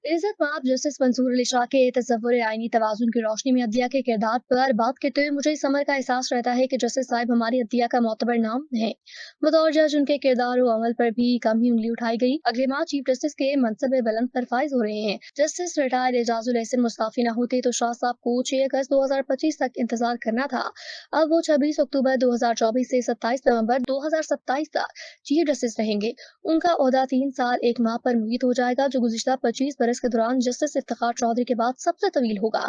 इज्जत माब जस्टिस मंसूर अली शाह के तसव्वुर आईनी तवाज़ुन की रोशनी में अदलिया के किरदार पर बात करते हुए मुझे इस अमर का एहसास रहता है कि जस्टिस साहिब हमारी अदलिया का मोतबर नाम है। बतौर जज उनके किरदार और अमल पर भी कम ही उंगली उठाई गई। अगले माह चीफ जस्टिस के मनसब बुलंद पर फाइज हो रहे हैं। जस्टिस रिटायर्ड एजाजुल एहसन मुस्ताफी न होते तो शाह साहब को 6 अगस्त 2025 तक इंतजार करना था। अब वो 26 अक्टूबर 2024 से 27 नवंबर 2027 तक चीफ जस्टिस रहेंगे। उनका ओहदा 3 साल 1 माह पर मुहित हो जाएगा, जो गुज़िश्ता 25 बरस के दौरान जस्टिस इफ्तिखार चौधरी के बाद सबसे तवील होगा।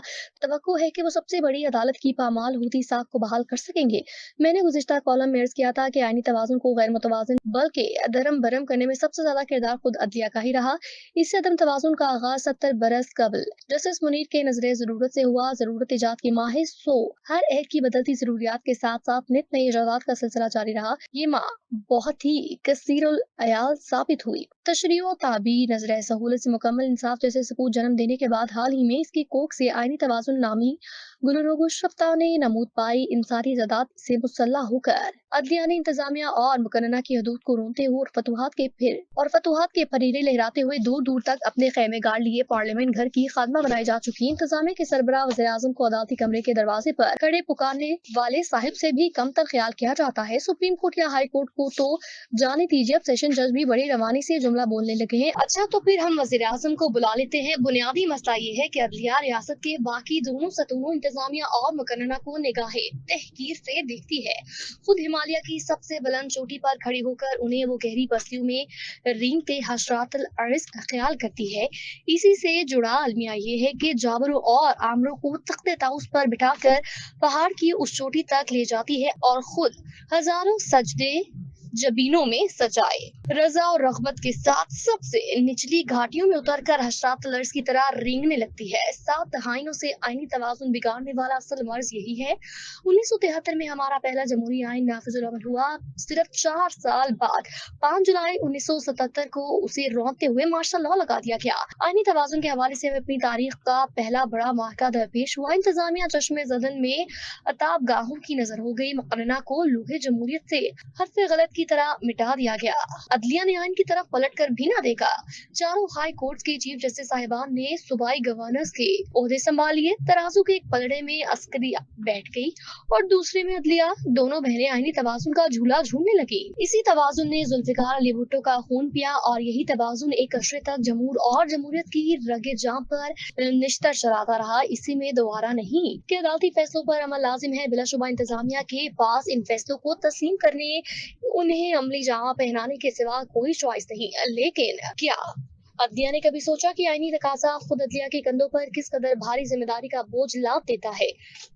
तवक्को है कि वो सबसे बड़ी अदालत की पामाल होती साख को बहाल कर सकेंगे। मैंने गुज़िश्ता कॉलम में अर्ज किया था कि आईनी तवाज़ुन को गैर मुतवाज़िन बल्कि दरम बरम करने में सबसे ज्यादा किरदार खुद अदलिया का ही रहा। इससे अदम तवाज़ुन का आगाज 70 बरस कबल जस्टिस मुनीर के नजरे जरूरत से हुआ। जरूरत इजाद की माहिर सो हर एक की बदलती जरूरियात के साथ साथ नित नई इजादात का सिलसिला जारी रहा। ये माँ बहुत ही कसीरुल अयाल साबित हुई। तशरीह ताबीर नजर सहूलत से मुकम्मल इंसाफ जैसे सबूत जन्म देने के बाद हाल ही में इसकी कोख से आईनी तवाज़ुन नामी गुलरोगुशफ्ता ने नमूद पाई। इन सारी जदात से मुसल्ला होकर अदलिया ने इंतजामिया और मुकन्ना की हदूद को रोनते हुए और फतूहात के फरीरे लहराते हुए दूर दूर तक अपने खेमे गाड़ लिए। पार्लियामेंट घर की खादमा बनाई जा चुकी इंतजामिया के सरबराह वज़ीर आज़म को अदालती कमरे के दरवाजे पर खड़े पुकारने वाले साहिब से भी कम तर ख्याल किया जाता है। सुप्रीम कोर्ट या हाई कोर्ट को तो जाने दीजिए, अब सेशन जज भी बड़ी रवानी से जुमला बोलने लगे हैं। अच्छा तो फिर हम वज़ीर आज़म को बुला लेते हैं। बुनियादी मसला ये है कि अदलिया रियासत के बाकी दोनों सतूनों इंतजामिया और मुकन्ना को निगाहे तहकीर से देखती है। खुद हिमालय की सबसे बुलंद चोटी पर खड़ी होकर उन्हें वो गहरी बस्तियों में रेंगते हशरातल अर्ज़ ख्याल करती है। इसी से जुड़ा अलमिया ये है कि जाबरों और आमरों को तख्ते ताउस पर बिठाकर पहाड़ की उस चोटी तक ले जाती है और खुद हजारों सजदे जबीनों में सजाए रजा और रगबत के साथ सबसे निचली घाटियों में उतरकर हशरात लर्ज की तरह रेंगने लगती है। 7 दहाइयों से आईनी तवाज़ुन बिगाड़ने वाला असल मर्ज यही है। 1973 में हमारा पहला जमहूरी आइन नाफिजुल अमल हुआ। सिर्फ 4 साल बाद 5 जुलाई 1977 को उसे रोकते हुए मार्शल लॉ लगा दिया गया। आईनी तवाज़ुन के हवाले से अपनी तारीख का पहला बड़ा मार्का दरपेश हुआ। इंतजामिया चश्मे जदन में अताब गाहों की नजर हो गई। मुकन्ना को लूहे जमहूरियत से हरफ गलत की तरह मिटा दिया गया। अदलिया ने आइन की तरफ पलट कर भी ना देखा। चारों हाई कोर्ट के चीफ जस्टिस साहिबान ने सूबाई गवर्नर्स के ओहदे संभाल लिए। तराजू के एक पलड़े में अस्करिया बैठ गई और दूसरे में अदलिया। दोनों बहनें आईनी तवाज़ुन का झूला झूलने लगी। इसी तवाज़ुन ने जुल्फिकार अली भुट्टो का खून पिया और यही तवाज़ुन एक अशरे तक जमहूर और जमहूरियत की रगे जाम पर निश्तर चलाता रहा। इसी में दोबारा नहीं कि अदालती फैसलों पर अमल लाजिम है। बिलाशुबा इंतजामिया के पास इन फैसलों को तस्लीम करने, उन्हें अमली जामा पहनाने के सिवा कोई चॉइस नहीं। लेकिन क्या अदलिया ने कभी सोचा कि आईनी तकाजा खुद अदलिया के कंधों पर किस कदर भारी जिम्मेदारी का बोझ लाद देता है?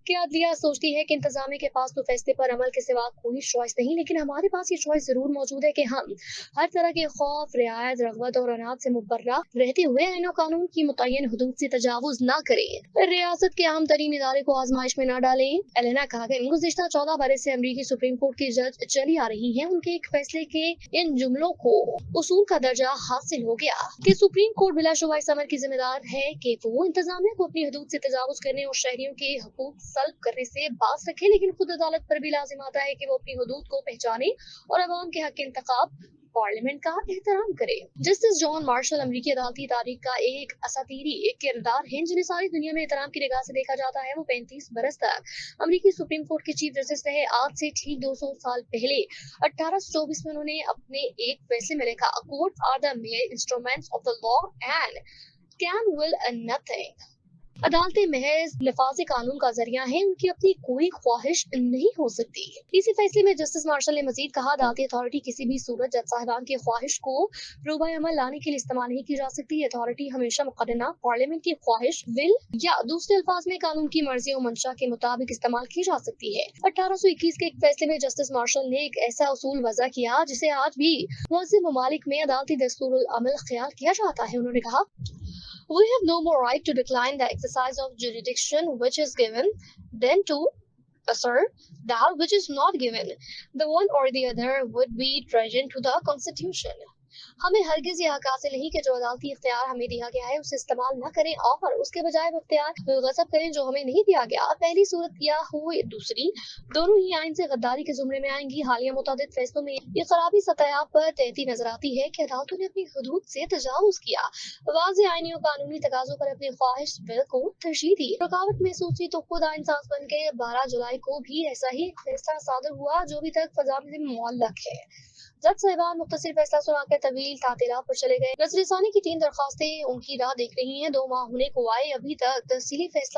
क्या अदलिया सोचती है कि इंतजामिया के पास तो फैसले पर अमल के सिवा कोई चॉइस नहीं, लेकिन हमारे पास ये चॉइस जरूर मौजूद है कि हम हर तरह के खौफ, रियायत, रगबत और अनाज से मुबर्रा रहते हुए आईन और कानून की मुतय्यन हुदूद से तजावुज न करें, रियासत के अहम तरीन इदारे को आजमाइश में न डालें। एलेना खागन गुज़िश्ता 14 बरस से अमरीकी सुप्रीम कोर्ट की जज चली आ रही हैं। उनके एक फैसले के इन जुमलों को उसूल का दर्जा हासिल हो गया कि सुप्रीम कोर्ट बिलाशुबा इस अमर की जिम्मेदार है कि वो इंतजामिया को अपनी हदूद से तजावुज करने और शहरियों के हकूक सल्ब करने से बाज रखे, लेकिन खुद अदालत पर भी लाजिम आता है कि वो अपनी हदूद को पहचाने और अवाम के हक के इंतखाब पार्लियामेंट का एहतराम करे। जस्टिस जॉन मार्शल अमरीकी अदालती तारीख का एक असातीरी एक किरदार है जिन्हें सारी दुनिया में एहतराम की निगाह से देखा जाता है। वो 35 बरस तक अमरीकी सुप्रीम कोर्ट के चीफ जस्टिस रहे। आज से ठीक 200 साल पहले 1824 में उन्होंने अपने एक फैसले में लिखा, court are the mere instruments of the law and can will nothing. अदालतें महज नफाज कानून का जरिया है, उनकी अपनी कोई ख्वाहिश नहीं हो सकती। इसी फैसले में जस्टिस मार्शल ने मजीद कहा, अदालती अथॉरिटी किसी भी सूरत जज साहिबान की ख्वाहिश को रोबाए अमल लाने के लिए इस्तेमाल नहीं की जा सकती। अथॉरिटी हमेशा मुकदमा पार्लियामेंट की ख्वाहिश, विल या दूसरे अल्फाज में कानून की मर्जी और मंशा के मुताबिक इस्तेमाल की जा सकती है। 1821 के एक फैसले में जस्टिस मार्शल ने एक ऐसा उसूल वज़ा किया जिसे आज भी मुअज़्ज़िम ममालिक में अदालती दस्तूरुल अमल ख्याल किया जाता है। उन्होंने कहा, we have no more right to decline the exercise of jurisdiction which is given than to assert that which is not given. The one or the other would be treason to the Constitution. हमें हरगिज ये हक हासिल नहीं कि जो अदालती इख्तियार हमें दिया गया है उसे इस्तेमाल न करें और उसके बजाय वो इख्तियार गजब करें जो हमें नहीं दिया गया। पहली सूरत या हो या दूसरी, दोनों ही आइन से गद्दारी के जुमरे में आएंगी। हालिया मुतादिद फैसलों में ये खराबी सतह पर तहती नजर आती है कि अदालतों ने अपनी हदूद से तजावुज किया, वाज़ेह आईनी और कानूनी तकाजों पर अपनी ख्वाहिश को तरजीह दी, रुकावट महसूस हुई तो खुद आइंसाफ बन के 12 जुलाई को भी ऐसा ही एक फैसला सादर हुआ जो अभी तक फजा में मुअल्लक है। जज साहिबान मुख्तसर फैसला सुनाकर तवील तातीलात पर चले गए। नजरसानी की 3 दरखास्तें उनकी राह देख रही हैं। 2 माह होने को आए, अभी तक तफसीली फैसला